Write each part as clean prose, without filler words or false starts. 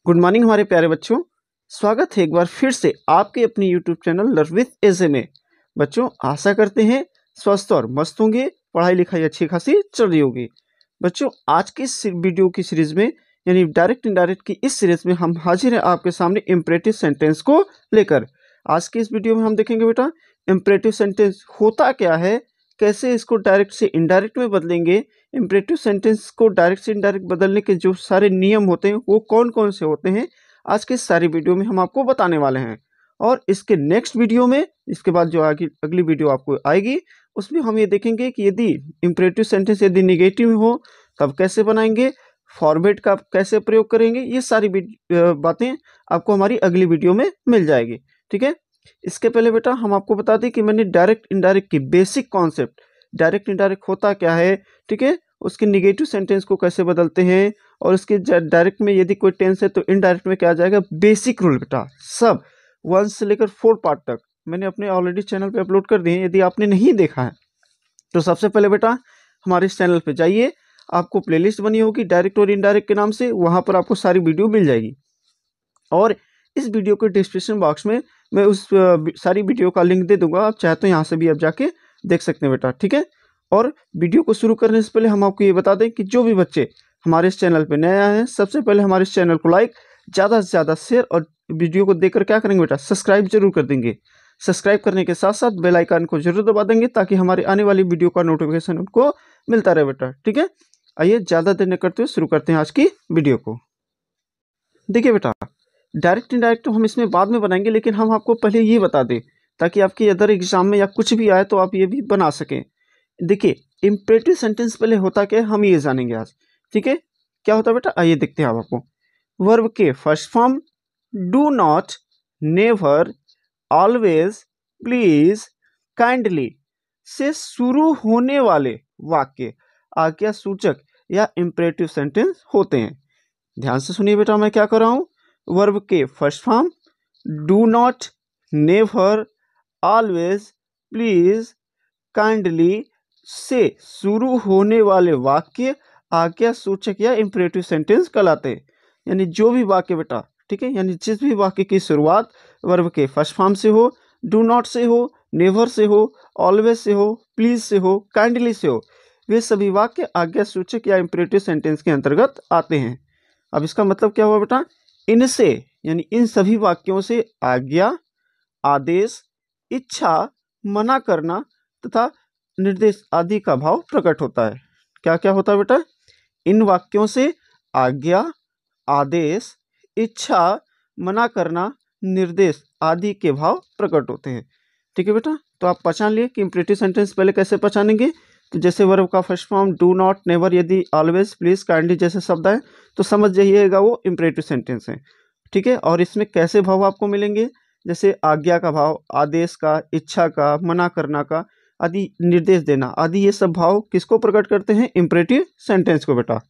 Good morning हमारे प्यारे बच्चों। स्वागत है एक बार फिर से आपके अपने यूट्यूब चैनल लर्न विथ एजे में। बच्चों आशा करते हैं स्वस्थ और मस्त होंगे, पढ़ाई लिखाई अच्छी खासी चल रही होगी। बच्चों आज की इस वीडियो की सीरीज में यानी डायरेक्ट इनडायरेक्ट की इस सीरीज में हम हाजिर हैं आपके सामने इम्परेटिव सेंटेंस को लेकर। आज की इस वीडियो में हम देखेंगे बेटा इम्परेटिव सेंटेंस होता क्या है, कैसे इसको डायरेक्ट से इनडायरेक्ट में बदलेंगे, इम्परेटिव सेंटेंस को डायरेक्ट से इनडायरेक्ट बदलने के जो सारे नियम होते हैं वो कौन कौन से होते हैं, आज के सारी वीडियो में हम आपको बताने वाले हैं। और इसके नेक्स्ट वीडियो में, इसके बाद जो आगे अगली वीडियो आपको आएगी उसमें हम ये देखेंगे कि यदि इम्परेटिव सेंटेंस यदि निगेटिव हो तब कैसे बनाएंगे, फॉरवर्ड का कैसे प्रयोग करेंगे, ये सारी बातें आपको हमारी अगली वीडियो में मिल जाएगी। ठीक है, इसके पहले बेटा हम आपको बता दें कि मैंने डायरेक्ट इनडायरेक्ट की बेसिक कॉन्सेप्ट, डायरेक्ट इनडायरेक्ट होता क्या है, ठीक है, उसके निगेटिव सेंटेंस को कैसे बदलते हैं और उसके डायरेक्ट में यदि कोई टेंस है तो इनडायरेक्ट में क्या आ जाएगा, बेसिक रूल बेटा सब 1 से लेकर 4 पार्ट तक मैंने अपने ऑलरेडी चैनल पे अपलोड कर दिए हैं। यदि आपने नहीं देखा है तो सबसे पहले बेटा हमारे इस चैनल पे जाइए, आपको प्लेलिस्ट बनी होगी डायरेक्ट और इनडायरेक्ट के नाम से, वहाँ पर आपको सारी वीडियो मिल जाएगी। और इस वीडियो के डिस्क्रिप्शन बॉक्स में मैं उस सारी वीडियो का लिंक दे दूंगा, आप चाहे तो यहाँ से भी आप जाके देख सकते हैं बेटा। ठीक है, और वीडियो को शुरू करने से पहले हम आपको ये बता दें कि जो भी बच्चे हमारे इस चैनल पे नए आए हैं सबसे पहले हमारे इस चैनल को लाइक, ज़्यादा से ज़्यादा शेयर और वीडियो को देखकर क्या करेंगे बेटा, सब्सक्राइब जरूर कर देंगे। सब्सक्राइब करने के साथ साथ बेल आइकन को जरूर दबा देंगे ताकि हमारे आने वाली वीडियो का नोटिफिकेशन उनको मिलता रहे बेटा। ठीक है, आइए ज़्यादा देर न करते हुए शुरू करते हैं आज की वीडियो को। देखिए बेटा डायरेक्ट इनडायरेक्ट तो हम इसमें बाद में बनाएंगे, लेकिन हम आपको पहले ये बता दें ताकि आपके अदर एग्जाम में या कुछ भी आए तो आप ये भी बना सकें। देखिए इम्परेटिव सेंटेंस पहले होता क्या है हम ये जानेंगे आज। ठीक है, क्या होता है बेटा, आइए देखते हैं आपको। वर्ब के first form do not, never, always, please, kindly से शुरू होने वाले वाक्य आज्ञा सूचक या इम्परेटिव सेंटेंस होते हैं। ध्यान से सुनिए बेटा मैं क्या कर रहा हूं। वर्ब के first form do not, never, always, please, kindly से शुरू होने वाले वाक्य आज्ञा सूचक या इम्परेटिव सेंटेंस कहलाते हैं। यानी जो भी वाक्य बेटा, ठीक है, यानी जिस भी वाक्य की शुरुआत वर्ब के फर्स्ट फॉर्म से हो, डू नॉट से हो, नेवर से हो, ऑलवेज से हो, प्लीज से हो, काइंडली से हो, वे सभी वाक्य आज्ञा सूचक या इम्परेटिव सेंटेंस के अंतर्गत आते हैं। अब इसका मतलब क्या हुआ बेटा, इनसे यानी इन सभी वाक्यों से आज्ञा, आदेश, इच्छा, मना करना तथा निर्देश आदि का भाव प्रकट होता है। क्या क्या होता है बेटा, इन वाक्यों से आज्ञा, आदेश, इच्छा, मना करना, निर्देश आदि के भाव प्रकट होते हैं। ठीक है बेटा, तो आप पहचान लिए कि इम्परेटिव सेंटेंस पहले कैसे पहचानेंगे। तो जैसे वर्ब का first form do not, never, यदि, ऑलवेज, प्लीज, काइंडली जैसे शब्द है तो समझ जाइएगा वो इम्परेटिव सेंटेंस है। ठीक है, और इसमें कैसे भाव आपको मिलेंगे, जैसे आज्ञा का भाव, आदेश का, इच्छा का, मना करना का आदि, निर्देश देना आदि, ये सब भाव किसको प्रकट करते हैं, इम्परेटिव सेंटेंस को बेटा।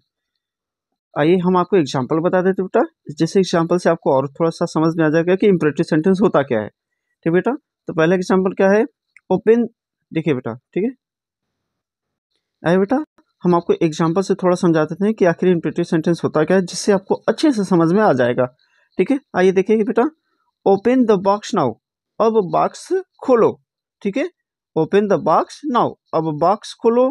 आइए हम आपको एग्जाम्पल बता देते बेटा, जैसे एग्जाम्पल से आपको और थोड़ा सा समझ में आ जाएगा कि इम्परेटिव सेंटेंस होता क्या है। ठीक बेटा, तो पहला एग्जाम्पल क्या है, ओपन। देखिए बेटा, ठीक है, आइए बेटा हम आपको एग्जाम्पल से थोड़ा समझा देते हैं कि आखिर इम्परेटिव सेंटेंस होता क्या है, जिससे आपको अच्छे से समझ में आ जाएगा। ठीक है, आइए देखिए बेटा, ओपन द बॉक्स नाउ, अब बॉक्स खोलो। ठीक है, ओपन द बॉक्स नाउ, अब बॉक्स खोलो।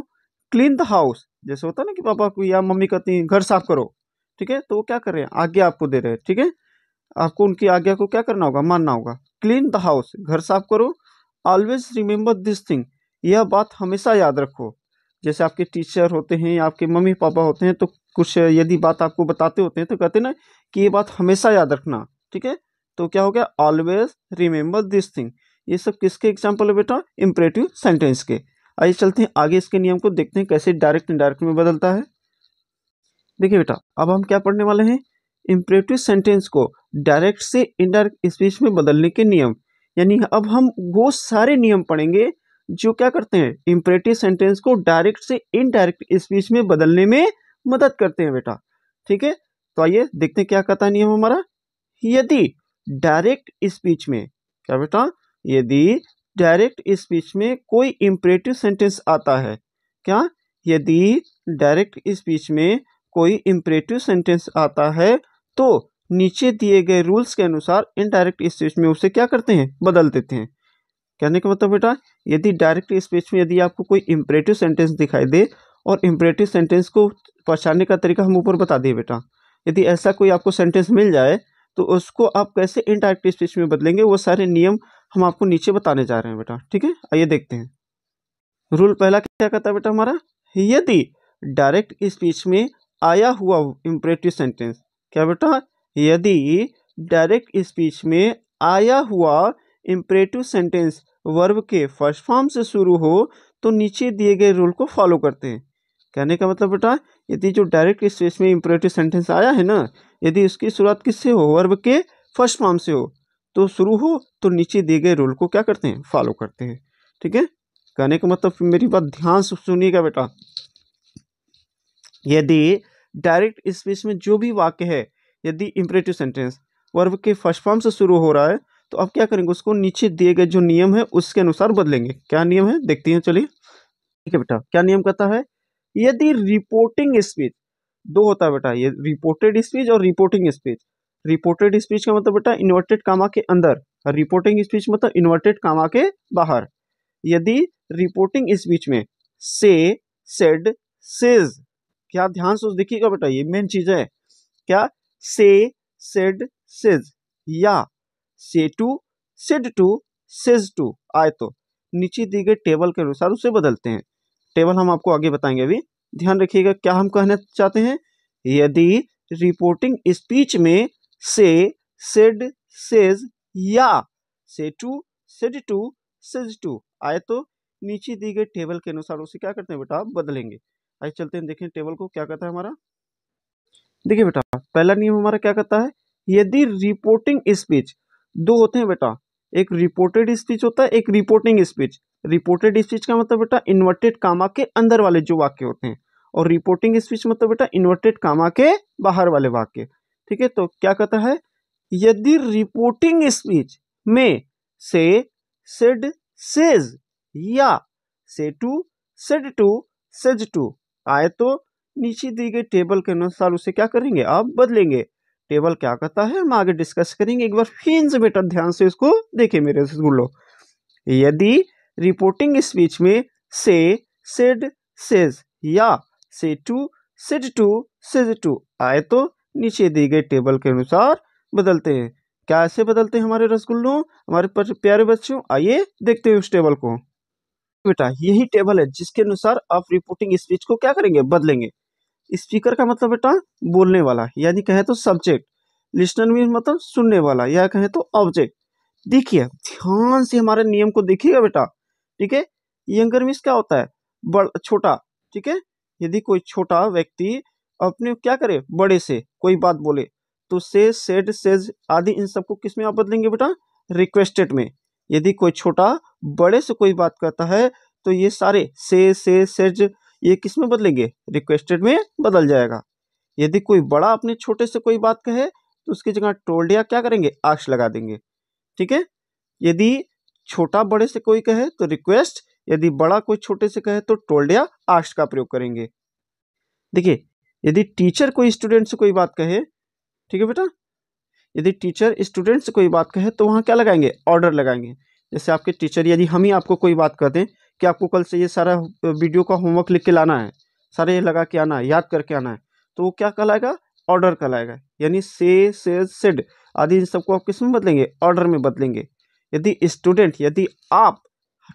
क्लीन द हाउस, जैसे होता है ना कि पापा को या मम्मी कहती हैं घर साफ करो। ठीक है, तो वो क्या कर रहे हैं, आज्ञा आपको दे रहे हैं। ठीक है, आपको उनकी आज्ञा को क्या करना होगा, मानना होगा। क्लीन द हाउस, घर साफ करो। ऑलवेज रिमेंबर दिस थिंग, यह बात हमेशा याद रखो। जैसे आपके टीचर होते हैं या आपके मम्मी पापा होते हैं तो कुछ यदि बात आपको बताते होते हैं तो कहते हैं ना कि ये बात हमेशा याद रखना। ठीक है, तो क्या हो गया, ऑलवेज रिमेंबर दिस थिंग। ये सब किसके एग्जाम्पल है बेटा, इम्परेटिव सेंटेंस के। आइए चलते हैं आगे, इसके नियम को देखते हैं कैसे डायरेक्ट इनडायरेक्ट में बदलता है। देखिए बेटा अब हम क्या पढ़ने वाले हैं, इम्परेटिव सेंटेंस को डायरेक्ट से इनडायरेक्ट स्पीच में बदलने के नियम। यानी अब हम वो सारे नियम पढ़ेंगे जो क्या करते हैं, इम्परेटिव सेंटेंस को डायरेक्ट से इनडायरेक्ट स्पीच में बदलने में मदद करते हैं बेटा। ठीक है, तो आइए देखते हैं क्या कहता है नियम हमारा। यदि डायरेक्ट स्पीच में, क्या बेटा, यदि डायरेक्ट स्पीच में कोई इम्परेटिव सेंटेंस आता है, क्या, यदि डायरेक्ट स्पीच में कोई इम्परेटिव सेंटेंस आता है तो नीचे दिए गए रूल्स के अनुसार इनडायरेक्ट स्पीच में उसे क्या करते हैं, बदल देते हैं। कहने का मतलब बेटा, यदि डायरेक्ट स्पीच में यदि आपको कोई इम्परेटिव सेंटेंस दिखाई दे और इम्परेटिव सेंटेंस को पहचानने का तरीका हम ऊपर बता दिए बेटा, यदि ऐसा कोई आपको सेंटेंस मिल जाए तो उसको आप कैसे इनडायरेक्ट स्पीच में बदलेंगे, वो सारे नियम हम आपको नीचे बताने जा रहे हैं बेटा। ठीक है, आइए देखते हैं। रूल पहला क्या कहता है बेटा हमारा, यदि डायरेक्ट स्पीच में आया हुआ इम्परेटिव सेंटेंस, क्या बेटा, यदि डायरेक्ट स्पीच में आया हुआ इम्परेटिव सेंटेंस वर्ब के फर्स्ट फॉर्म से शुरू हो तो नीचे दिए गए रूल को फॉलो करते हैं। कहने का मतलब बेटा, यदि जो डायरेक्ट स्पीच में इम्परेटिव सेंटेंस आया है ना, यदि उसकी शुरुआत किससे हो, वर्ब के फर्स्ट फॉर्म से हो, तो शुरू हो तो नीचे दिए गए रूल को क्या करते हैं, फॉलो करते हैं। ठीक है, कहने का मतलब मेरी बात ध्यान से सुनिएगा बेटा, यदि डायरेक्ट स्पीच में जो भी वाक्य है, यदि इम्परेटिव सेंटेंस वर्ब के फर्स्ट फॉर्म से शुरू हो रहा है तो अब क्या करेंगे, उसको नीचे दिए गए जो नियम है उसके अनुसार बदलेंगे। क्या नियम है देखते हैं, चलिए। ठीक है बेटा, क्या नियम कहता है, यदि रिपोर्टिंग स्पीच, दो होता है बेटा, ये रिपोर्टेड स्पीच और रिपोर्टिंग स्पीच। रिपोर्टेड स्पीच का मतलब बेटा इन्वर्टेड कामा के अंदर, और रिपोर्टिंग स्पीच मतलब इन्वर्टेड कामा के बाहर। यदि रिपोर्टिंग स्पीच में से, सेड, सेज, क्या ध्यान से देखिएगा बेटा, ये मेन चीज है, क्या, से, सेड, सेज या say to, said to, says to आए तो नीचे दी गई टेबल के अनुसार उसे बदलते हैं। टेबल हम आपको आगे बताएंगे, अभी ध्यान रखिएगा क्या हम कहना चाहते हैं। यदि रिपोर्टिंग स्पीच में से, सेड, सेज या say to, said to, says to आए तो नीचे दी गई टेबल के अनुसार उसे क्या करते हैं बेटा, बदलेंगे। आइए चलते हैं, देखें टेबल को क्या कहता है हमारा। देखिए बेटा, पहला नियम हमारा क्या कहता है, यदि रिपोर्टिंग स्पीच, दो होते हैं बेटा, एक रिपोर्टेड स्पीच होता है, एक रिपोर्टिंग स्पीच। रिपोर्टेड स्पीच का मतलब बेटा इन्वर्टेड कामा के अंदर वाले जो वाक्य होते हैं, और रिपोर्टिंग स्पीच मतलब बेटा इन्वर्टेड कामा के बाहर वाले वाक्य। ठीक है, तो क्या कहता है, यदि रिपोर्टिंग स्पीच में से, सेड, सेज या say to, said to, says to आए तो नीचे दी गई टेबल के अनुसार उसे क्या करेंगे, आप बदलेंगे। टेबल क्या कहता है हम आगे डिस्कस करेंगे, एक बार फिर से बेटा ध्यान से इसको देखें मेरे से बोलो। यदि रिपोर्टिंग स्पीच में से, सेड, सेज या say to, said to, says to आए तो नीचे दी गई टेबल के अनुसार बदलते हैं। क्या ऐसे बदलते हैं हमारे रसगुल्लों, हमारे प्यारे बच्चों, आइए देखते हैं उस टेबल को। बेटा यही टेबल है जिसके अनुसार आप रिपोर्टिंग स्पीच को क्या करेंगे, बदलेंगे। स्पीकर का मतलब बेटा बोलने वाला, यानी कहे तो सब्जेक्ट। लिसनर मीन मतलब सुनने वाला, या कहे तो ऑब्जेक्ट। देखिए ध्यान से हमारे नियम को देखिएगा बेटा। ठीक है, यंगर मीन्स क्या होता है, छोटा। ठीक है, यदि कोई छोटा व्यक्ति अपने क्या करे, बड़े से कोई बात बोले तो से, सेड, सेज आदि इन सबको किस में आप बदलेंगे बेटा, रिक्वेस्टेड में। यदि कोई छोटा बड़े से कोई बात करता है तो ये सारे से, सेज ये किस में बदलेंगे, रिक्वेस्टेड में बदल जाएगा। यदि कोई बड़ा अपने छोटे से कोई बात कहे तो उसकी जगह टोल्ड या क्या करेंगे, आस्क लगा देंगे। ठीक है, यदि छोटा बड़े से कोई कहे तो रिक्वेस्ट, यदि बड़ा कोई छोटे से कहे तो टोल्ड या आस्क का प्रयोग करेंगे। देखिए यदि टीचर कोई स्टूडेंट से कोई बात कहे, ठीक है बेटा, यदि टीचर स्टूडेंट से कोई बात कहे तो वहाँ क्या लगाएंगे, ऑर्डर लगाएंगे। जैसे आपके टीचर, यदि हम ही आपको कोई बात कर दें कि आपको कल से ये सारा वीडियो का होमवर्क लिख के लाना है, सारे ये लगा के आना है, याद करके आना है, तो वो क्या कहलाएगा, ऑर्डर कहलाएगा। यानी से, सेड आदि इन सबको आप किस में बदलेंगे, ऑर्डर में बदलेंगे। यदि स्टूडेंट, यदि आप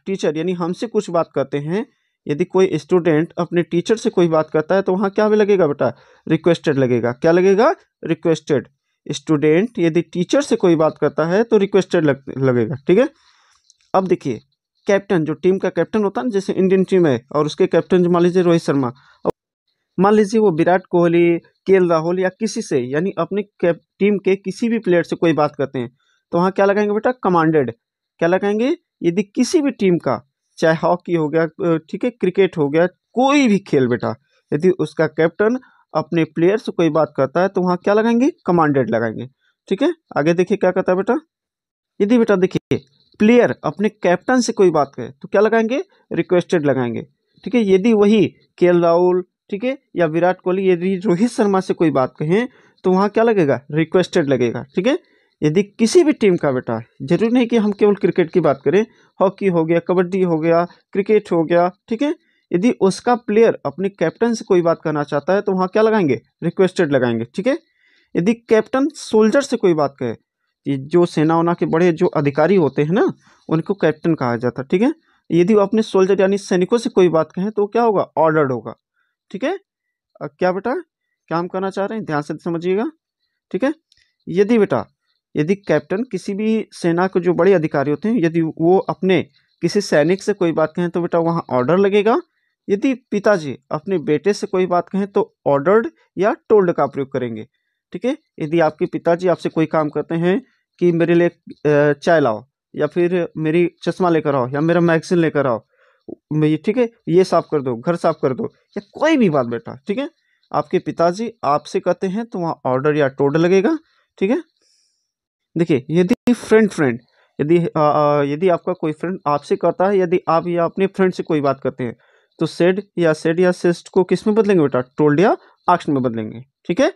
टीचर यानी हमसे कुछ बात करते हैं, यदि कोई स्टूडेंट अपने टीचर से कोई बात करता है तो वहाँ क्या भी लगेगा बेटा, रिक्वेस्टेड लगेगा। क्या लगेगा, रिक्वेस्टेड। स्टूडेंट यदि टीचर से कोई बात करता है तो रिक्वेस्टेड लगेगा। ठीक है, अब देखिए कैप्टन, जो टीम का कैप्टन होता है ना, जैसे इंडियन टीम है और उसके कैप्टन मान लीजिए रोहित शर्मा, मान लीजिए वो विराट कोहली, केएल राहुल या किसी से, यानी अपने टीम के किसी भी प्लेयर से कोई बात करते हैं तो वहाँ क्या लगाएंगे बेटा, कमांडेड। क्या लगाएंगे, यदि किसी भी टीम का, चाहे हॉकी हो गया, ठीक है, क्रिकेट हो गया, कोई भी खेल बेटा, यदि उसका कैप्टन अपने प्लेयर से कोई बात करता है तो वहाँ क्या लगाएंगे, कमांडेड लगाएंगे। ठीक है, आगे देखिए क्या कहता है बेटा। यदि बेटा देखिए प्लेयर अपने कैप्टन से कोई बात करे तो क्या लगाएंगे, रिक्वेस्टेड लगाएंगे। ठीक है, यदि वही केएल राहुल, ठीक है, या विराट कोहली, यदि रोहित शर्मा से कोई बात कहें तो वहाँ क्या लगेगा, रिक्वेस्टेड लगेगा। ठीक है, यदि किसी भी टीम का बेटा, जरूरी नहीं कि हम केवल क्रिकेट की बात करें, हॉकी हो गया, कबड्डी हो गया, क्रिकेट हो गया, ठीक है, यदि उसका प्लेयर अपने कैप्टन से कोई बात करना चाहता है तो वहाँ क्या लगाएंगे, रिक्वेस्टेड लगाएंगे। ठीक है, यदि कैप्टन सोल्जर से कोई बात कहे, ये जो सेना उना के बड़े जो अधिकारी होते हैं ना, उनको कैप्टन कहा जाता है। ठीक है, यदि वो अपने सोल्जर यानी सैनिकों से कोई बात कहें तो क्या होगा, ऑर्डर्ड होगा। ठीक है, क्या बेटा, क्या हम करना चाह रहे हैं, ध्यान से समझिएगा। ठीक है, यदि बेटा, यदि कैप्टन किसी भी सेना के जो बड़े अधिकारी होते हैं, यदि वो अपने किसी सैनिक से कोई बात कहें तो बेटा वहाँ ऑर्डर लगेगा। यदि पिताजी अपने बेटे से कोई बात कहें तो ऑर्डर्ड या टोल्ड का प्रयोग करेंगे। ठीक है, यदि आपके पिताजी आपसे कोई काम करते हैं कि मेरे लिए चाय लाओ, या फिर मेरी चश्मा लेकर आओ, या मेरा मैगजीन लेकर आओ, ठीक है, ये साफ कर दो, घर साफ कर दो, या कोई भी बात बेटा, ठीक है, आपके पिताजी आपसे कहते हैं तो वहाँ ऑर्डर या टोल्ड लगेगा। ठीक है, देखिए, यदि फ्रेंड यदि आपका कोई फ्रेंड आपसे कहता है, यदि आप या अपने फ्रेंड से कोई बात करते हैं तो सेड या सेस्ट को किस में बदलेंगे बेटा, टोल्ड या आस्क्ड में बदलेंगे। ठीक है,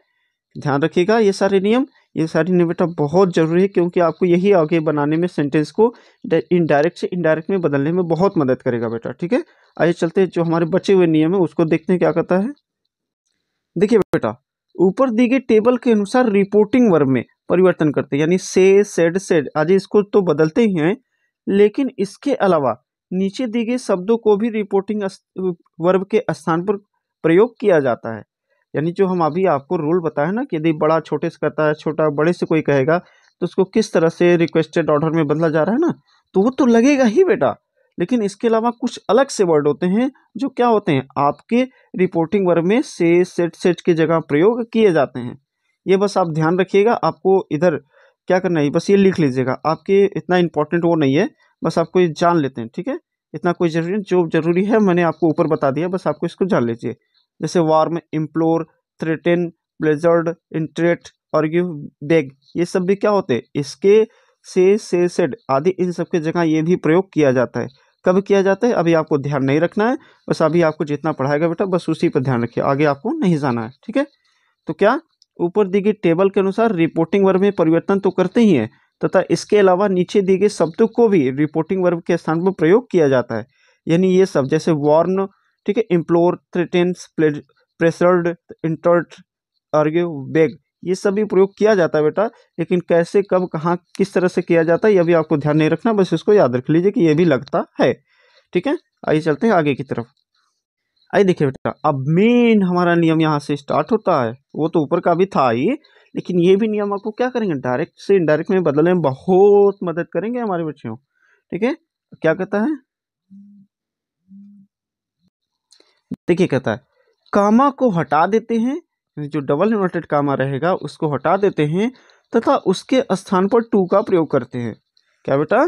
ध्यान रखिएगा, ये सारे नियम बेटा बहुत जरूरी है, क्योंकि आपको यही आगे बनाने में, सेंटेंस को इनडायरेक्ट से इनडायरेक्ट में बदलने में बहुत मदद करेगा बेटा। ठीक है, आइए चलते हैं, जो हमारे बचे हुए नियम है उसको देखते हैं क्या कहता है। देखिए बेटा, ऊपर दी गई टेबल के अनुसार रिपोर्टिंग वर्ब में परिवर्तन करते हैं, यानी से, सेड, सेड आदि इसको तो बदलते ही हैं, लेकिन इसके अलावा नीचे दी गई शब्दों को भी रिपोर्टिंग वर्ब के स्थान पर प्रयोग किया जाता है। यानी जो हम अभी आपको रूल बताया ना कि यदि बड़ा छोटे से कहता है, छोटा बड़े से कोई कहेगा तो उसको किस तरह से रिक्वेस्टेड ऑर्डर में बदला जा रहा है ना, तो वो तो लगेगा ही बेटा, लेकिन इसके अलावा कुछ अलग से वर्ड होते हैं जो क्या होते हैं, आपके रिपोर्टिंग वर्ब में से, सेट की जगह प्रयोग किए जाते हैं। ये बस आप ध्यान रखिएगा, आपको इधर क्या करना है, बस ये लिख लीजिएगा, आपके इतना इंपॉर्टेंट वो नहीं है, बस आपको ये जान लेते हैं। ठीक है, इतना कोई जरूरी नहीं, जो जरूरी है मैंने आपको ऊपर बता दिया, बस आपको इसको जान लीजिए। जैसे warn, implore, threaten, blizzard, entreat, argue, beg, ये सब भी क्या होते हैं, इसके से, सेड आदि इन सब के जगह ये भी प्रयोग किया जाता है। कब किया जाता है अभी आपको ध्यान नहीं रखना है, बस अभी आपको जितना पढ़ाएगा बेटा बस उसी पर ध्यान रखिए, आगे आपको नहीं जाना है। ठीक है, तो क्या ऊपर दी गई टेबल के अनुसार रिपोर्टिंग वर्ब में परिवर्तन तो करते ही हैं, तथा इसके अलावा नीचे दी गई शब्दों को भी रिपोर्टिंग वर्ब के स्थान पर प्रयोग किया जाता है। यानी ये सब जैसे वार्न, ठीक है, implore, threatens, pressured, entreat, argue, beg, ये सब भी प्रयोग किया जाता है बेटा, लेकिन कैसे, कब, कहाँ, किस तरह से किया जाता है ये भी आपको ध्यान नहीं रखना, बस इसको याद रख लीजिए कि ये भी लगता है। ठीक है, आइए चलते हैं आगे की तरफ। आइए देखिए बेटा, अब मेन हमारा नियम यहाँ से स्टार्ट होता है, वो तो ऊपर का भी था ही, लेकिन ये भी नियम आपको क्या करेंगे, डायरेक्ट से इनडायरेक्ट में बदलने में बहुत मदद करेंगे हमारे बच्चों। ठीक है, क्या कहता है, देखिए कहता है, कामा को हटा देते हैं, जो डबल इन्वर्टेड कामा रहेगा उसको हटा देते हैं तथा उसके स्थान पर टू का प्रयोग करते हैं। क्या बेटा,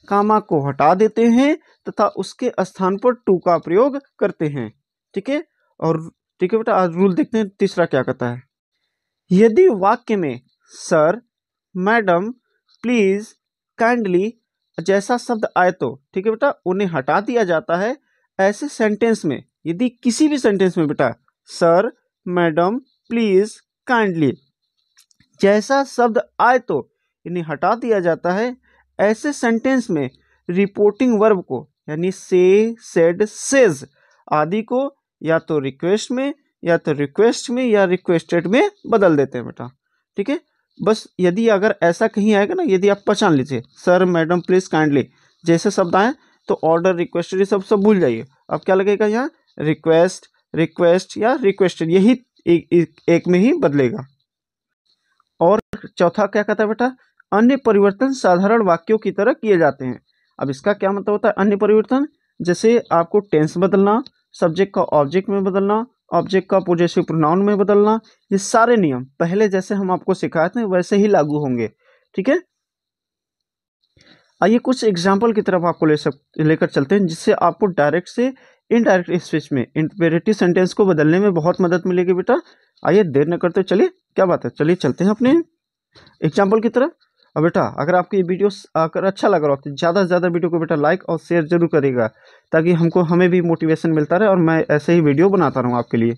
कामा को हटा देते हैं तथा उसके स्थान पर टू का प्रयोग करते हैं। ठीक है, और ठीक है बेटा, आज रूल देखते हैं तीसरा क्या कहता है। यदि वाक्य में सर, मैडम, प्लीज, काइंडली जैसा शब्द आए तो ठीक है बेटा उन्हें हटा दिया जाता है। ऐसे सेंटेंस में, यदि किसी भी सेंटेंस में बेटा सर, मैडम, प्लीज, काइंडली जैसा शब्द आए तो इन्हें हटा दिया जाता है। ऐसे सेंटेंस में रिपोर्टिंग वर्ब को यानी से, सेड, सेज आदि को या तो रिक्वेस्ट में, या तो रिक्वेस्ट में, या रिक्वेस्टेड में बदल देते हैं बेटा। ठीक है, बस यदि अगर ऐसा कहीं आएगा ना, यदि आप पहचान लीजिए सर, मैडम, प्लीज, काइंडली जैसे शब्द आए तो ऑर्डर, रिक्वेस्टेड ये सब भूल जाइए। अब क्या लगेगा यहाँ, रिक्वेस्ट, रिक्वेस्ट या रिक्वेस्टेड, यही एक में ही बदलेगा। और चौथा क्या कहता है बेटा, अन्य परिवर्तन साधारण वाक्यों की तरह किए जाते हैं। अब इसका क्या मतलब होता है अन्य परिवर्तन, जैसे आपको टेंस बदलना, सब्जेक्ट का ऑब्जेक्ट में बदलना, ऑब्जेक्ट का पोजेसिव प्रोनाउन में बदलना, ये सारे नियम पहले जैसे हम आपको सिखाए थे वैसे ही लागू होंगे। ठीक है, आइए कुछ एग्जाम्पल की तरफ आपको लेकर चलते हैं, जिससे आपको डायरेक्ट से इनडायरेक्ट स्पीच में इंपेरेटिव सेंटेंस को बदलने में बहुत मदद मिलेगी बेटा। आइए देर न करते चलिए, क्या बात है, चलिए चलते हैं अपने एग्जाम्पल की तरफ। और बेटा अगर आपको ये वीडियो अगर अच्छा लग रहा हो तो ज़्यादा से ज़्यादा वीडियो को बेटा लाइक और शेयर जरूर करेगा, ताकि हमें भी मोटिवेशन मिलता रहे और मैं ऐसे ही वीडियो बनाता रहूँ आपके लिए।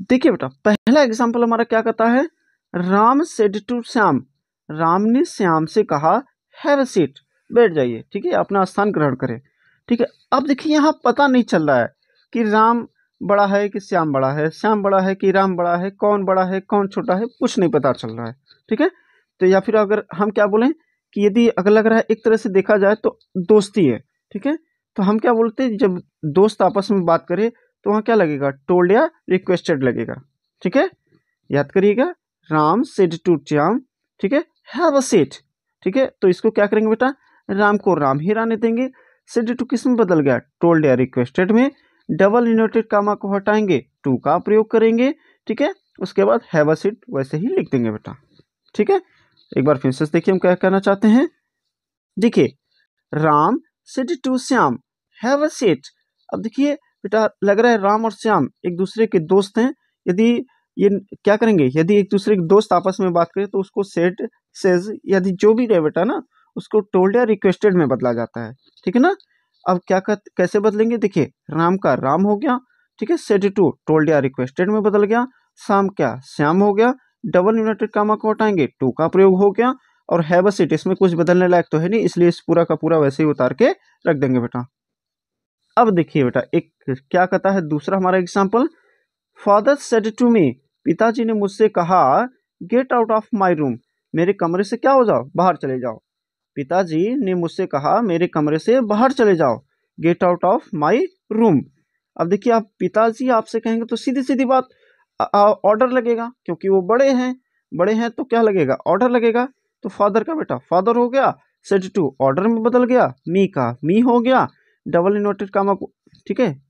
देखिए बेटा, पहला एग्जाम्पल हमारा क्या कहता है, राम सेड टू श्याम, राम ने श्याम से कहा हैव अ सीट, बैठ जाइए, ठीक है, अपना स्थान ग्रहण करें। ठीक है, अब देखिए यहाँ पता नहीं चल रहा है कि राम बड़ा है कि श्याम बड़ा है, श्याम बड़ा है कि राम बड़ा है, कौन बड़ा है कौन छोटा है, कुछ नहीं पता चल रहा है। ठीक है, तो या फिर अगर हम क्या बोलें कि यदि अगर लग रहा है एक तरह से देखा जाए तो दोस्ती है। ठीक है, तो हम क्या बोलते हैं, जब दोस्त आपस में बात करें तो वहाँ क्या लगेगा, टोल्ड या रिक्वेस्टेड लगेगा। ठीक है, याद करिएगा, राम सेड टू श्याम, ठीक है, हैव अ सीट। ठीक है, तो इसको क्या करेंगे बेटा, राम को राम ही रहने देंगे, सेड टू किस में बदल गया, टोल्ड या रिक्वेस्टेड में, डबल इन्वर्टेड कामा को हटाएंगे, टू का प्रयोग करेंगे। ठीक है, उसके बाद हैव अ सीट वैसे ही लिख देंगे बेटा। ठीक है, एक बार फिर से देखिए हम क्या कहना चाहते हैं। देखिए, Ram said to Shyam have a seat. अब देखिए बेटा, लग रहा है राम और श्याम एक दूसरे के दोस्त हैं। यदि ये क्या करेंगे, यदि एक दूसरे के दोस्त आपस में बात करें तो उसको सेड, सेज, यदि जो भी रहे बेटा ना, उसको टोल्ड या रिक्वेस्टेड में बदला जाता है। ठीक है ना, अब कैसे बदलेंगे, देखिए, राम का राम हो गया, ठीक है, सेड टू टोल्ड या रिक्वेस्टेड में बदल गया, श्याम क्या श्याम हो गया, डबल यूनाइटेड कामा को हटाएंगे, टू का प्रयोग हो गया, और हैव अ सीट इसमें कुछ बदलने लायक तो है नहीं, इसलिए इस पूरा का पूरा वैसे ही उतार के रख देंगे बेटा। अब देखिए बेटा, एक क्या कहता है दूसरा हमारा example, father said to me, पिताजी ने मुझसे कहा get out of my room, मेरे कमरे से क्या हो जाओ, बाहर चले जाओ। पिताजी ने मुझसे कहा मेरे कमरे से बाहर चले जाओ, gate out of my room. अब देखिए, आप पिताजी आपसे कहेंगे तो सीधी सीधी बात ऑर्डर लगेगा, क्योंकि वो बड़े हैं, बड़े हैं तो क्या लगेगा, ऑर्डर लगेगा। तो फादर का बेटा फादर हो गया, सेड टू ऑर्डर में बदल गया, मी का मी हो गया, डबल इन्वर्टेड कामा को, ठीक है,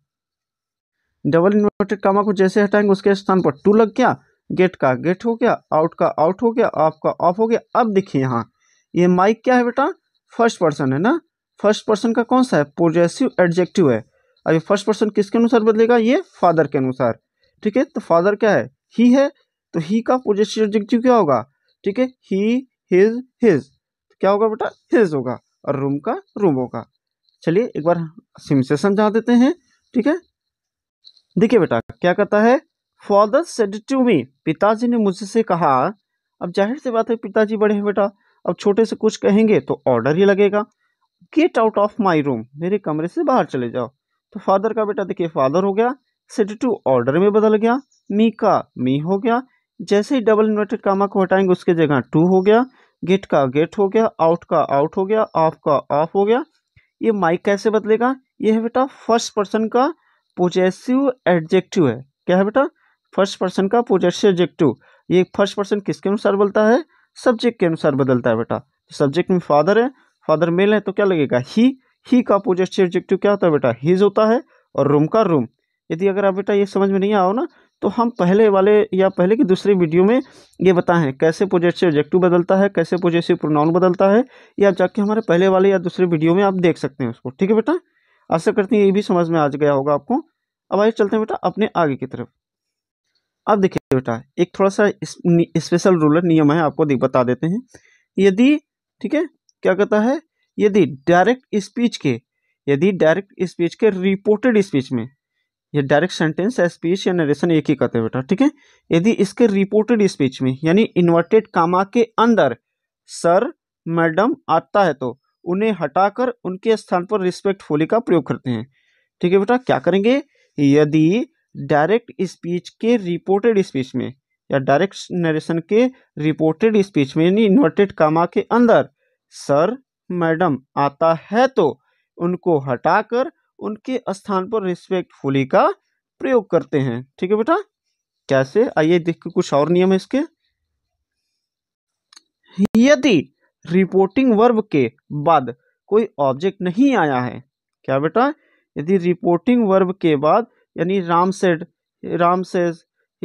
डबल इन्वर्टेड कामा को जैसे हटाएंगे उसके स्थान पर टू लग गया, गेट का गेट हो गया, आउट का आउट हो गया, ऑफ का ऑफ हो गया। अब देखिए यहाँ ये माइक क्या है बेटा, फर्स्ट पर्सन है ना, फर्स्ट पर्सन का कौन सा है, पोजेसिव एडजेक्टिव है। अब ये फर्स्ट पर्सन किसके अनुसार बदलेगा, ये फादर के अनुसार। ठीक है, तो फादर क्या है, ही है, तो ही का पोजेसिव एडजेक्टिव क्या होगा, ठीक है, ही हिज हिज, क्या होगा बेटा, हिज होगा, और रूम का रूम होगा। चलिए एक बार सिम से समझा देते हैं। ठीक है, देखिए बेटा क्या कहता है, फादर सेड टू मी, पिताजी ने मुझसे कहा। अब जाहिर सी बात है पिताजी बड़े हैं बेटा, अब छोटे से कुछ कहेंगे तो ऑर्डर ही लगेगा, gate out of my room, मेरे कमरे से बाहर चले जाओ। तो फादर का बेटा देखिए फादर हो गया, सेड टू ऑर्डर में बदल गया, मी का मी हो गया, जैसे ही डबल इन्वर्टेड कामा को हटाएंगे उसके जगह टू हो गया, गेट का गेट हो गया, आउट का आउट हो गया, ऑफ का ऑफ हो गया। ये माइक कैसे बदलेगा, ये है बेटा फर्स्ट पर्सन का पोजेसिव एडजेक्टिव है। क्या है बेटा, फर्स्ट पर्सन का पोजेसिव एडजेक्टिव। ये फर्स्ट पर्सन किसके अनुसार बदलता है, सब्जेक्ट के अनुसार बदलता है बेटा। सब्जेक्ट में फादर है, फादर मेल है तो क्या लगेगा, ही का पोजेसिव एडजेक्टिव क्या होता है बेटा, हीज होता है, और रूम का रूम। यदि अगर आप बेटा ये समझ में नहीं आओ ना, तो हम पहले वाले या पहले की दूसरी वीडियो में ये बताए हैं कैसे पोजेसिव एडजेक्टिव बदलता है, कैसे पोजेसिव प्रोनाउन बदलता है, ये आप जाके हमारे पहले वाले या दूसरे वीडियो में आप देख सकते हैं उसको। ठीक है बेटा, आशा करते हैं ये भी समझ में आ गया होगा आपको। अब आइए चलते हैं बेटा अपने आगे की तरफ। अब देखिए बेटा, एक थोड़ा सा स्पेशल रूल है, नियम है, आपको बता देते हैं। यदि, ठीक है, क्या कहता है, यदि डायरेक्ट स्पीच के रिपोर्टेड स्पीच में, ये डायरेक्ट सेंटेंस या स्पीच या नरेशन एक ही कहते हैं बेटा। ठीक है, यदि इसके रिपोर्टेड स्पीच में यानी इन्वर्टेड कामा के अंदर सर मैडम आता है तो उन्हें हटाकर उनके स्थान पर रिस्पेक्टफुली का प्रयोग करते हैं। ठीक है बेटा, क्या करेंगे, यदि डायरेक्ट स्पीच के रिपोर्टेड स्पीच में या डायरेक्ट नरेशन के रिपोर्टेड स्पीच में यानी इन्वर्टेड कामा के अंदर सर मैडम आता है तो उनको हटाकर उनके स्थान पर रिस्पेक्टफुली का प्रयोग करते हैं। ठीक है बेटा, कैसे, आइए देखिए कुछ और नियम है इसके। यदि रिपोर्टिंग वर्ब के बाद कोई ऑब्जेक्ट नहीं आया है, क्या बेटा, यदि रिपोर्टिंग वर्ब के बाद यानी राम सेड, राम सेज,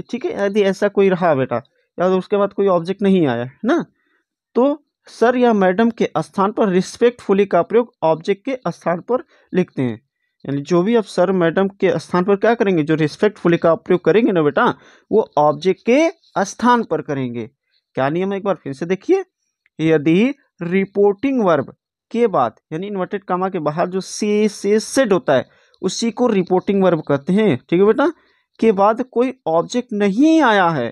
ठीक है, यदि ऐसा कोई रहा बेटा या तो उसके बाद कोई ऑब्जेक्ट नहीं आया है ना, तो सर या मैडम के स्थान पर रिस्पेक्टफुली का प्रयोग ऑब्जेक्ट के स्थान पर लिखते हैं। यानी जो भी आप सर मैडम के स्थान पर क्या करेंगे, जो रिस्पेक्टफुली का प्रयोग करेंगे ना बेटा, वो ऑब्जेक्ट के स्थान पर करेंगे। क्या नियम है एक बार फिर से देखिए, यदि रिपोर्टिंग वर्ब के बाद यानी इन्वर्टेड कामा के बाहर जो से सेड होता है उसी को रिपोर्टिंग वर्ब कहते हैं। ठीक है बेटा, के बाद कोई ऑब्जेक्ट नहीं आया है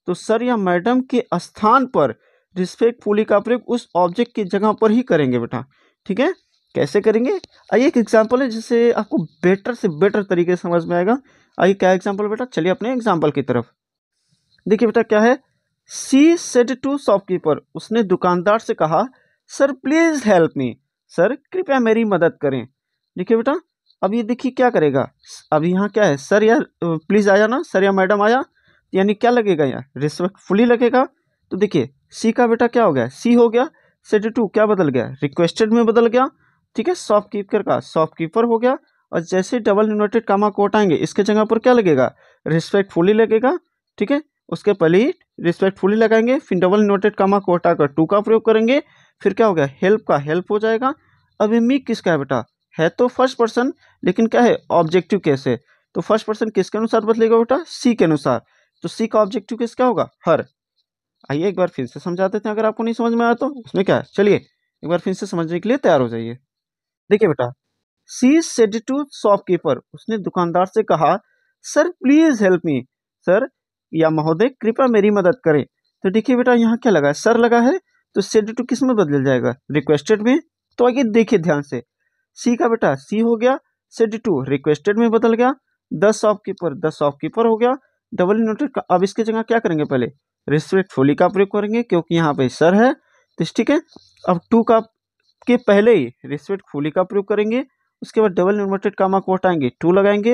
तो सर या मैडम के स्थान पर रिस्पेक्टफुली का प्रयोग उस ऑब्जेक्ट की जगह पर ही करेंगे बेटा। ठीक है, कैसे करेंगे? आइए एक एग्जाम्पल है जिससे आपको बेटर से बेटर तरीके से समझ में आएगा। आइए क्या एग्जाम्पल बेटा, चलिए अपने एग्जाम्पल की तरफ। देखिए बेटा क्या है, सी सेड टू शॉपकीपर, उसने दुकानदार से कहा sir please help me, sir कृपया मेरी मदद करें। देखिए बेटा, अब ये देखिए क्या करेगा, अब यहाँ क्या है, सर या प्लीज आया ना, सर या मैडम आया, यानी क्या लगेगा यहाँ, रिस्पेक्टफुली लगेगा। तो देखिए सी का बेटा क्या हो गया, सी हो गया, सेड टू क्या बदल गया, रिक्वेस्टेड में बदल गया। ठीक है, शॉपकीपर का शॉपकीपर हो गया, और जैसे डबल इन्वर्टेड कामा को हटाएंगे इसके जगह पर क्या लगेगा, रिस्पेक्टफुली लगेगा। ठीक है, उसके पहले ही रिस्पेक्टफुली लगाएंगे, फिर डबल इन्वर्टेड कामा को हटाकर टू का प्रयोग करेंगे, फिर क्या हो गया, हेल्प का हेल्प हो जाएगा। अब ये मी किसका है बेटा, है तो फर्स्ट पर्सन, लेकिन क्या है ऑब्जेक्टिव केस है, तो फर्स्ट पर्सन किसके अनुसार बदलेगा बेटा, सी के अनुसार। तो सी का ऑब्जेक्टिव केस क्या होगा, हर। आइए एक बार फिर से समझा देते हैं, अगर आपको नहीं समझ में आया तो उसमें क्या है, चलिए एक बार फिर से समझने के लिए तैयार हो जाइए। देखिए बेटा, सी सेड टू शॉपकीपर, उसने दुकानदार से कहा sir please help me, sir या महोदय कृपया मेरी मदद करें। तो देखिए बेटा यहाँ क्या लगा है, सर लगा है, तो सेड टू किस में बदल जाएगा, रिक्वेस्टेड में। तो आइए देखिए ध्यान से, सी का बेटा सी हो गया, सेड टू रिक्वेस्टेड में बदल गया, द शॉपकीपर हो गया, डबल इन्वर्टेड का। अब इसकी जगह क्या करेंगे, पहले रिस्पेक्टफुली का प्रयोग करेंगे क्योंकि यहाँ पे सर है, तो ठीक है। अब टू का के पहले ही रिस्पेक्टफुली का प्रयोग करेंगे, उसके बाद डबल इन्वर्टेड कामा को हटाएंगे, टू लगाएंगे,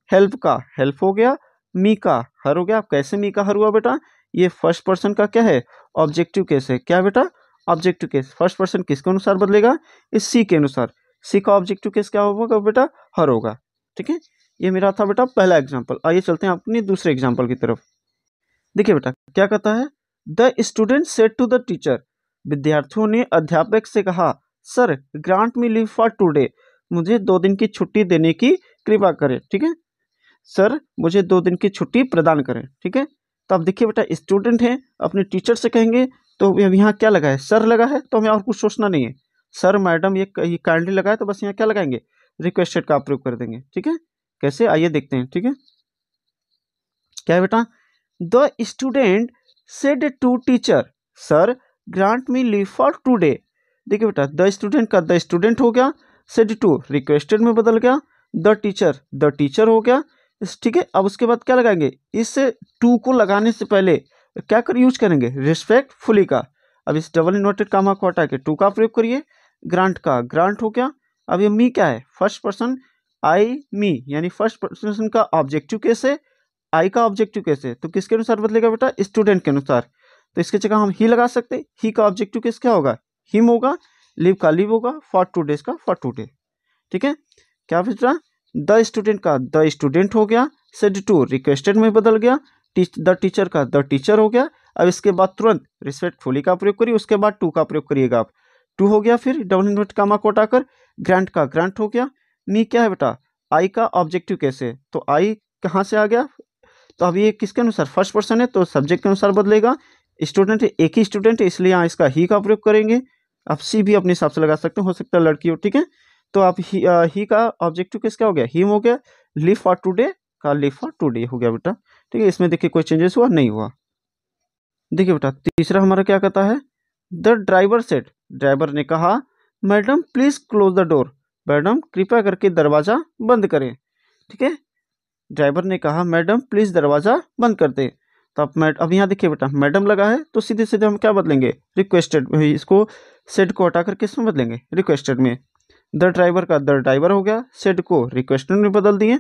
हेल्प का हेल्प हो गया, मी का हर हो गया। कैसे मी का हर हुआ बेटा, ये फर्स्ट पर्सन का क्या है, ऑब्जेक्टिव केस है। क्या बेटा, ऑब्जेक्टिव केस, फर्स्ट पर्सन किसके अनुसार बदलेगा, इस सी के अनुसार। सी का ऑब्जेक्टिव केस क्या होगा बेटा, हर होगा। ठीक है, ये मेरा था बेटा पहला एग्जाम्पल। आइए चलते हैं अपनी दूसरे एग्जाम्पल की तरफ। देखिए बेटा क्या कहता है, the student said to the teacher, विद्यार्थियों ने अध्यापक से कहा sir grant me leave for today, मुझे 2 दिन की छुट्टी देने की कृपा करें। ठीक है, सर मुझे 2 दिन की छुट्टी प्रदान करें। ठीक है, तो अब देखिए बेटा स्टूडेंट है, अपने टीचर से कहेंगे, तो अब यहाँ क्या लगा है, सर लगा है, तो हमें और कुछ सोचना नहीं है, सर मैडम ये काइंडली लगा है, तो बस यहाँ क्या लगाएंगे, रिक्वेस्टेड का प्रयोग कर देंगे। ठीक है, कैसे आइए देखते हैं। ठीक है, क्या है बेटा, the student said to teacher sir grant me leave for today. देखिए बेटा द स्टूडेंट का द स्टूडेंट हो गया, सेड टू रिक्वेस्टेड में बदल गया, द टीचर हो गया। ठीक है, अब उसके बाद क्या लगाएंगे, इस टू को लगाने से पहले क्या कर यूज करेंगे, रिस्पेक्टफुली का। अब इस डबल इन्वर्टेड कामा को हटा के टू का प्रयोग करिए, ग्रांट का ग्रांट हो गया। अब ये मी क्या है, फर्स्ट पर्सन आई मी, यानी फर्स्ट पर्सन का ऑब्जेक्टिव केस है, आई का ऑब्जेक्टिव कैसे, तो किसके अनुसार बदलेगा बेटा, स्टूडेंट के अनुसार। तो इसकी जगह हम ही लगा सकते हैं, ही का ऑब्जेक्टिव केस क्या होगा, हिम होगा, लिव का लिव होगा, फॉर टुडेज का फॉर टुडे। ठीक है, क्या बेटा, द स्टूडेंट का द स्टूडेंट हो गया, सेड टू रिक्वेस्टेड में बदल गया, द टीचर का द टीचर हो गया। अब इसके बाद तुरंत रिस्पेक्टफुली का प्रयोग करिए, उसके बाद टू का प्रयोग करिएगा आप, टू हो गया, फिर डबल इन्वर्टेड कामा को हटाकर ग्रांट का ग्रांट हो गया। मी क्या है बेटा, आई का ऑब्जेक्टिव कैसे, तो आई कहाँ से आ गया, तो अब ये किसके अनुसार, फर्स्ट पर्सन है, तो सब्जेक्ट के अनुसार बदलेगा। स्टूडेंट है, एक ही स्टूडेंट है, इसलिए यहाँ इसका ही का प्रयोग करेंगे। आप सी भी अपने हिसाब से लगा सकते हो सकता है लड़की हो। ठीक है, तो आप ही का ऑब्जेक्टिव किसका हो गया, हिम हो गया, लिव फॉर टुडे का लिव फॉर टुडे हो गया बेटा। ठीक है, इसमें देखिए कोई चेंजेस हुआ नहीं हुआ। देखिए बेटा तीसरा हमारा क्या कहता है, द ड्राइवर सेड, ड्राइवर ने कहा madam please close the door, madam कृपया करके दरवाजा बंद करें। ठीक है, ड्राइवर ने कहा मैडम प्लीज दरवाजा बंद कर दे। तो अब यहाँ देखिए बेटा मैडम लगा है, तो सीधे सीधे हम क्या बदलेंगे, रिक्वेस्टेड, इसको सेड को हटाकर किस में बदलेंगे, रिक्वेस्टेड में। द ड्राइवर का द ड्राइवर हो गया, सेड को रिक्वेस्टेड में बदल दिए।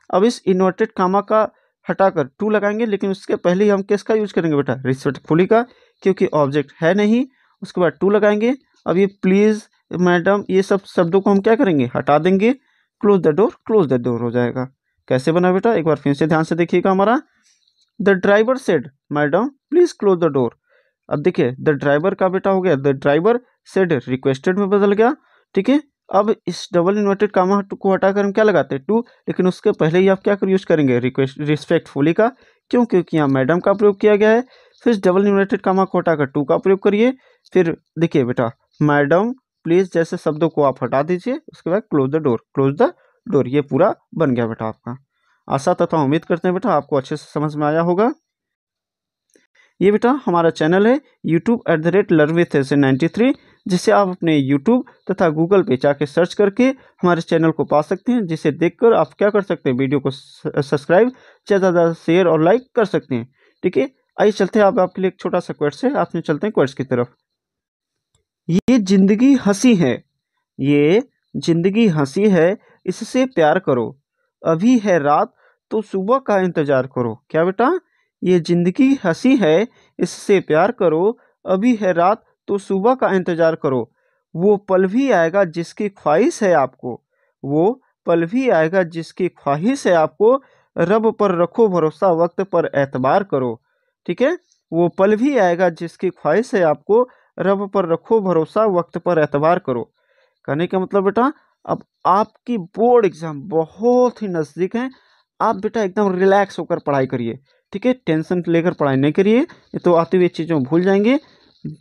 अब इस इन्वर्टेड कामा का हटाकर टू लगाएंगे, लेकिन उसके पहले ही हम किसका यूज करेंगे बेटा, रिस्पेक्टफुली का, क्योंकि ऑब्जेक्ट है नहीं। उसके बाद टू लगाएंगे, अब ये प्लीज मैडम ये सब शब्दों को हम क्या करेंगे, हटा देंगे, क्लोज द डोर हो जाएगा। कैसे बना बेटा, एक बार फिर से ध्यान से देखिएगा हमारा, the driver said madam please close the door. अब देखिए द ड्राइवर का बेटा हो गया, द ड्राइवर सेड रिक्वेस्टेड में बदल गया। ठीक है, अब इस डबल इन्वर्टेड कामा को हटाकर हम क्या लगाते हैं, टू, लेकिन उसके पहले ही आप क्या कर यूज करेंगे, रिस्पेक्टफुली का, क्यों, क्योंकि यहाँ मैडम का प्रयोग किया गया है। फिर डबल इन्वर्टेड कामा को हटाकर टू का प्रयोग करिए, फिर देखिए बेटा मैडम प्लीज जैसे शब्दों को आप हटा दीजिए, उसके बाद क्लोज द डोर, ये पूरा बन गया बेटा आपका। आशा तथा उम्मीद करते हैं बेटा आपको अच्छे से समझ में आया होगा। ये बेटा हमारा चैनल है youtube@learnwithsa93, जिसे आप अपने यूट्यूब तथा गूगल पे जाके सर्च करके हमारे चैनल को पा सकते हैं, जिसे देखकर आप क्या कर सकते हैं, वीडियो को सब्सक्राइब ज़्यादा शेयर और लाइक कर सकते हैं। ठीक है, आइए चलते हैं, आपके लिए एक छोटा सा क्वेश्चन है, आपने चलते हैं क्वेश्चन की तरफ। ये जिंदगी हंसी है, ये जिंदगी हंसी है, इससे प्यार करो, अभी है रात तो सुबह का इंतजार करो। क्या बेटा? ये जिंदगी हंसी है, इससे प्यार करो, अभी है रात तो सुबह का इंतजार करो। वो पल भी आएगा जिसकी ख्वाहिश है आपको, वो पल भी आएगा जिसकी ख्वाहिश है आपको, रब पर रखो भरोसा, वक्त पर एतबार करो। ठीक है, वो पल भी आएगा जिसकी ख्वाहिश है आपको, रब पर रखो भरोसा, वक्त पर एतबार करो। कहने का मतलब बेटा, अब आपकी बोर्ड एग्जाम बहुत ही नज़दीक है, आप बेटा एकदम रिलैक्स होकर पढ़ाई करिए। ठीक है, टेंशन लेकर पढ़ाई नहीं करिए, ये तो आती हुई चीज़ों भूल जाएंगे।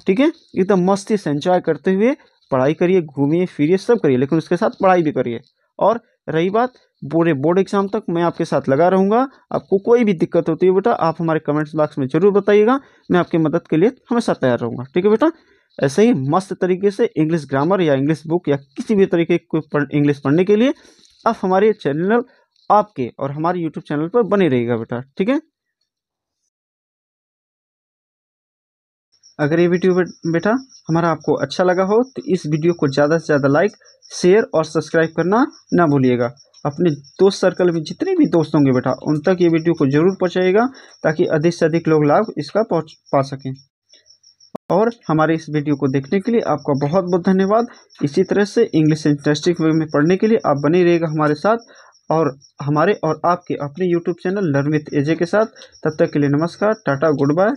ठीक है, एकदम मस्ती से एंजॉय करते हुए पढ़ाई करिए, घूमिए फिरिए सब करिए, लेकिन उसके साथ पढ़ाई भी करिए। और रही बात पूरे बोर्ड एग्जाम तक, मैं आपके साथ लगा रहूँगा। आपको कोई भी दिक्कत होती है बेटा, आप हमारे कमेंट्स बॉक्स में ज़रूर बताइएगा, मैं आपकी मदद के लिए हमेशा तैयार रहूँगा। ठीक है बेटा, ऐसे ही मस्त तरीके से इंग्लिश ग्रामर या इंग्लिश बुक या किसी भी तरीके की इंग्लिश पढ़ने के लिए आप हमारे चैनल आपके और हमारे यूट्यूब चैनल पर बने रहिएगा बेटा। ठीक है, अगर ये वीडियो बेटा हमारा आपको अच्छा लगा हो तो इस वीडियो को ज़्यादा से ज़्यादा लाइक शेयर और सब्सक्राइब करना ना भूलिएगा। अपने दोस्त सर्कल में जितने भी दोस्त होंगे बेटा, उन तक ये वीडियो को ज़रूर पहुँचाइएगा, ताकि अधिक से अधिक लोग लाभ इसका पा सकें। और हमारे इस वीडियो को देखने के लिए आपका बहुत बहुत धन्यवाद। इसी तरह से इंग्लिश इंटरेस्टिंग वे में पढ़ने के लिए आप बने रहिएगा हमारे साथ, और हमारे और आपके अपने यूट्यूब चैनल लर्न विथ एजे के साथ। तब तक के लिए नमस्कार, टाटा, गुड बाय।